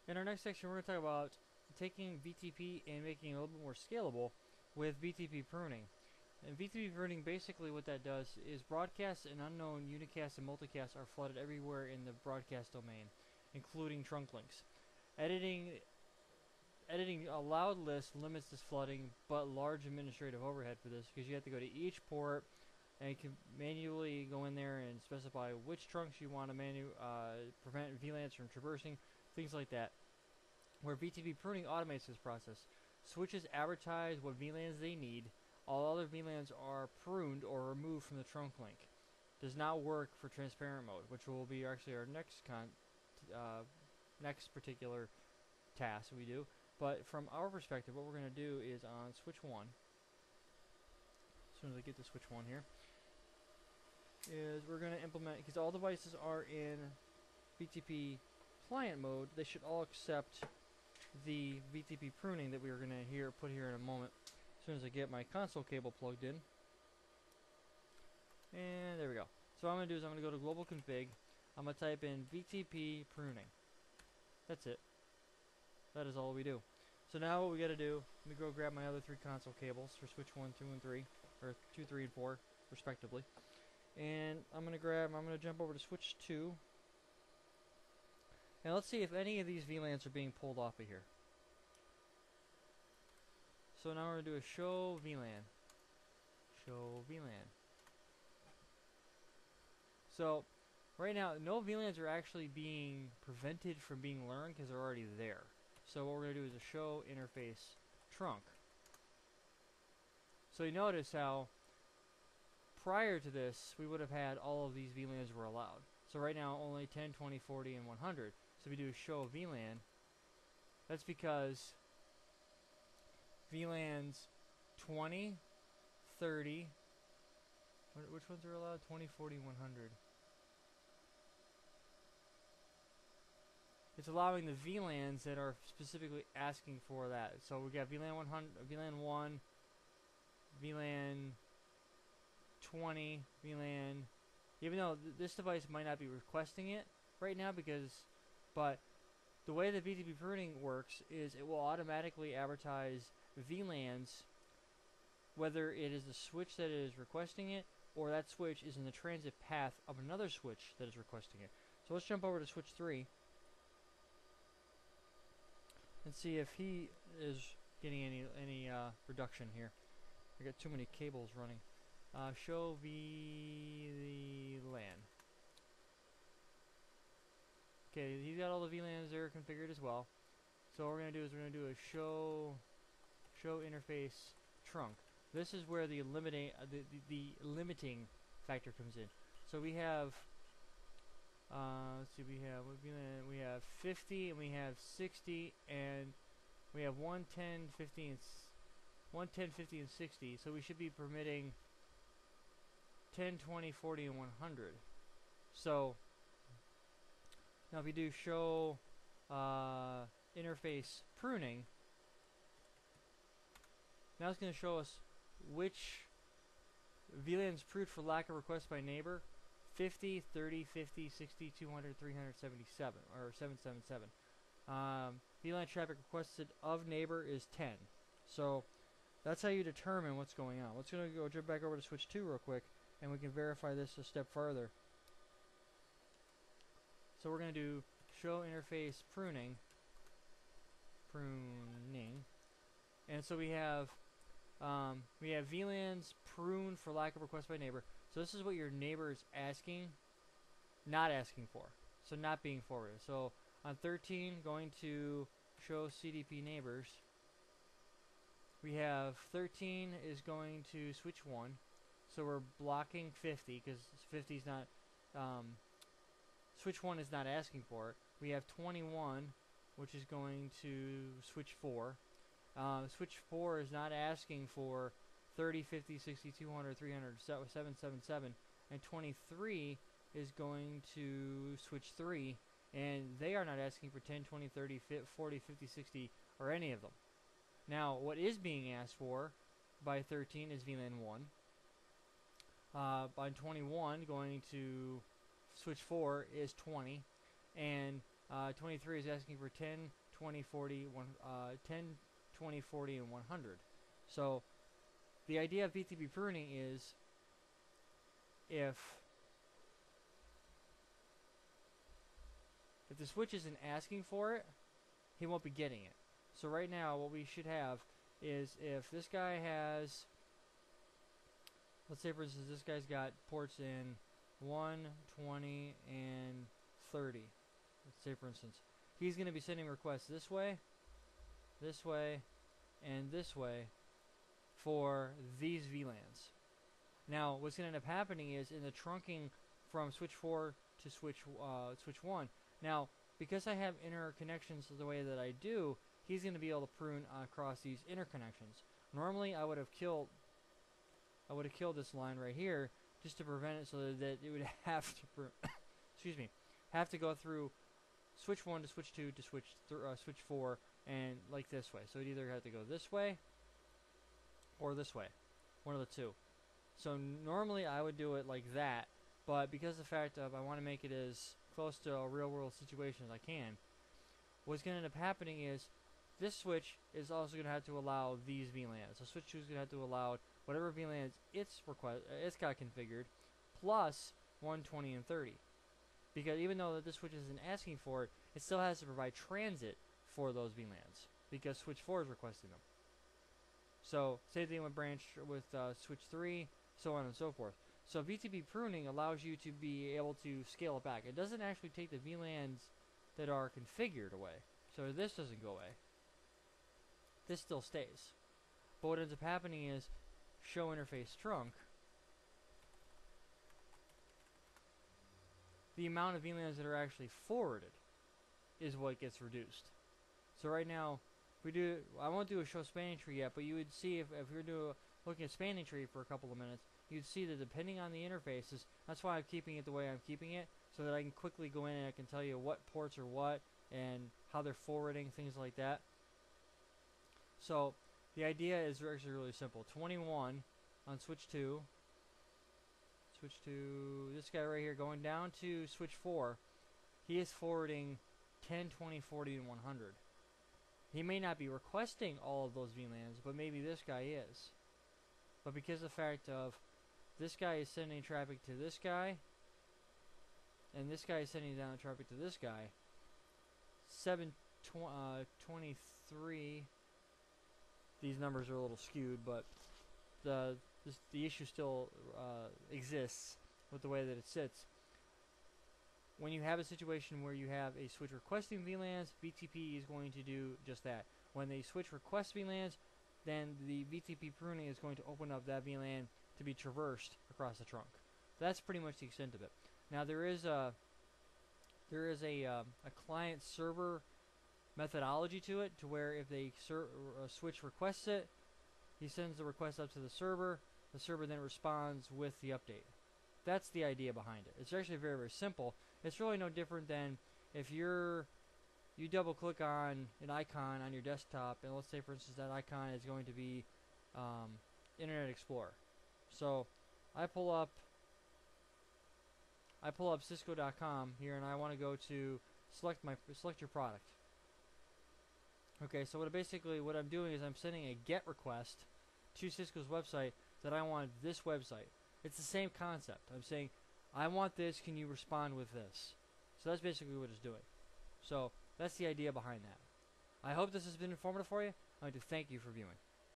In our next section, we're going to talk about taking VTP and making it a little bit more scalable with VTP pruning. And VTP pruning, basically what that does is broadcasts and unknown unicast and multicast are flooded everywhere in the broadcast domain, including trunk links. Editing a loud list limits this flooding, but large administrative overhead for this, because you have to go to each port and you can manually go in there and specify which trunks you want to prevent VLANs from traversing, things like that. Where VTP pruning automates this process. Switches advertise what VLANs they need. All other VLANs are pruned or removed from the trunk link. Does not work for transparent mode, which will be actually our next particular task we do. But from our perspective, what we're going to do is on switch 1, as soon as I get to switch 1 here, is we're going to implement, because all devices are in VTP client mode, they should all accept the VTP pruning that we are going to put here in a moment. As soon as I get my console cable plugged in. And there we go. So what I'm going to do is I'm going to go to global config. I'm going to type in VTP pruning. That's it. That is all we do. So now what we got to do, let me go grab my other 3 console cables for switch 1, 2, and 3, or 2, 3, and 4, respectively. And I'm going to jump over to switch 2. And let's see if any of these VLANs are being pulled off of here. So now we're going to do a show VLAN. Show VLAN. So right now, no VLANs are actually being prevented from being learned because they're already there. So what we're going to do is a show interface trunk. So you notice how prior to this, we would have had all of these VLANs were allowed. So right now, only 10, 20, 40, and 100. So we do a show VLAN. That's because VLANs 20, 30, which ones are allowed? 20, 40, 100. It's allowing the VLANs that are specifically asking for that. So we got VLAN 100, VLAN 1, VLAN 20, VLAN. Even though this device might not be requesting it right now, but the way that VTP pruning works is it will automatically advertise VLANs, whether it is the switch that is requesting it or that switch is in the transit path of another switch that is requesting it. So let's jump over to switch 3 and see if he is getting any reduction here. I got too many cables running. Show VLAN. Okay, he's got all the VLANs there configured as well. So what we're going to do is we're going to do a show interface trunk. This is where the limiting factor comes in. So we have let's see, we have 50 and we have 60 and we have 110, 50 and 110, 50 and 60. So we should be permitting 10, 20, 40 and 100. So now if you do show interface pruning, now it's going to show us which VLANs pruned for lack of request by neighbor. 50, 30, 50, 60, 200, 377, or 777. VLAN traffic requested of neighbor is 10. So that's how you determine what's going on. Let's go jump back over to switch 2 real quick, and we can verify this a step further. So we're going to do show interface pruning, and so we have VLANs pruned for lack of request by neighbor. So this is what your neighbor is not asking for, so not being forwarded. So on 13, going to show CDP neighbors, we have 13 is going to switch 1, so we're blocking 50 because 50 is not, switch 1 is not asking for it. We have 21, which is going to switch 4. Switch 4 is not asking for 30, 50, 60, 200, 300, 777, and 23 is going to switch 3, and they are not asking for 10, 20, 30, 40, 50, 60, or any of them. Now, what is being asked for by 13 is VLAN 1. By 21, going to switch 4 is 20, and 23 is asking for 10, 20, 40, 10, 20, 40, and 100. So the idea of VTP pruning is if the switch isn't asking for it, he won't be getting it. So right now what we should have is if this guy has, let's say for instance this guy's got ports in 1, 20, and 30. Let's say for instance he's going to be sending requests this way, and this way for these VLANs. Now what's going to end up happening is in the trunking from switch 4 to switch 1, now because I have interconnections the way that I do, he's going to be able to prune across these interconnections. Normally I would have killed this line right here just to prevent it so that it would have to excuse me, have to go through switch 1 to switch 2 to switch 4 and like this way. So it either had to go this way or this way, one of the two. So normally I would do it like that, but because of the fact of I want to make it as close to a real world situation as I can, what's going to end up happening is this switch is also going to have to allow these VLANs. So switch 2 is going to have to allow whatever VLANs it's got configured, plus 120 and 30. Because even though that this switch isn't asking for it, it still has to provide transit for those VLANs because switch 4 is requesting them. So same thing with switch 3, so on and so forth. So VTP pruning allows you to be able to scale it back. It doesn't actually take the VLANs that are configured away. So this doesn't go away. This still stays. But what ends up happening is show interface trunk. The amount of VLANs that are actually forwarded is what gets reduced. So right now, I won't do a show spanning tree yet, but you would see if we were looking at spanning tree for a couple of minutes, you'd see that depending on the interfaces, that's why I'm keeping it the way I'm keeping it, so that I can quickly go in and I can tell you what ports are what and how they're forwarding, things like that. So the idea is actually really simple. 21 on switch 2, this guy right here going down to switch 4, he is forwarding 10, 20, 40, and 100. He may not be requesting all of those VLANs, but maybe this guy is. But because of the fact of this guy is sending traffic to this guy, and this guy is sending down traffic to this guy, 723, these numbers are a little skewed, but the issue still exists with the way that it sits. When you have a situation where you have a switch requesting VLANs, VTP is going to do just that. When they switch request VLANs, then the VTP pruning is going to open up that VLAN to be traversed across the trunk. That's pretty much the extent of it. Now there is a client server methodology to it, to where if they switch requests it, he sends the request up to the server then responds with the update. That's the idea behind it. It's actually very, very simple. It's really no different than if you double click on an icon on your desktop, and let's say for instance that icon is going to be Internet Explorer. So I pull up Cisco.com here, and I want to go to select your product. Okay, so what I'm doing is I'm sending a GET request to Cisco's website that I want this website. It's the same concept. I'm saying, I want this, can you respond with this? So that's basically what it's doing. So that's the idea behind that. I hope this has been informative for you. I'd like to thank you for viewing.